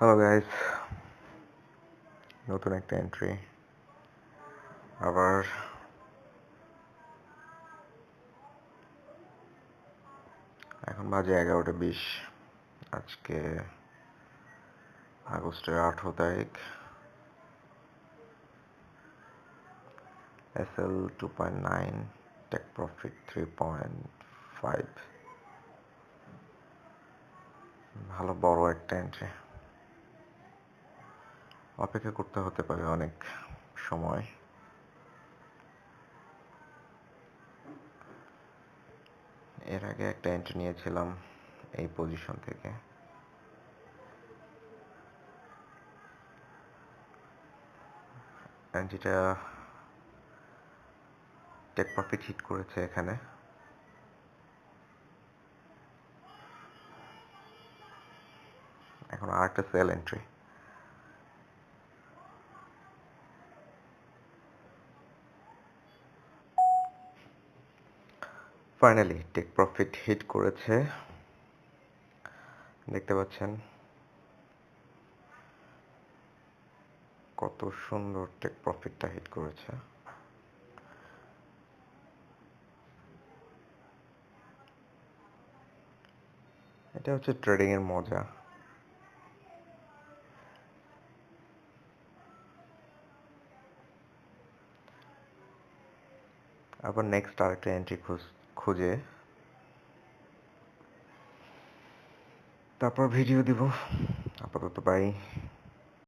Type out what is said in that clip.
Hello guys, নতুন একটা entry আবার। এখন বাজে 11:20। আজকে আগস্টের 18 তারিখ। SL 2.9, take profit 3.5। ভালো বড় একটা এন্ট্রি। অপেক্ষা করতে হতে পারে অনেক সময়। এর আগে একটা এন্ট্রি নিয়েছিলাম এই পজিশন থেকে। এন্ট্রিটা টেক প্রফিট হিট করেছে এখানে। এখন আরেকটা sell entry. Finally take profit hit করেছে, দেখতে পাচ্ছেন কত সুন্দর টেক প্রফিটটা হিট করেছে। এটা হচ্ছে ট্রেডিং এর মজা। আবার নেক্সট আরেকটা এন্ট্রি খুঁজে তারপর ভিডিও দিব। আপাতত বাই।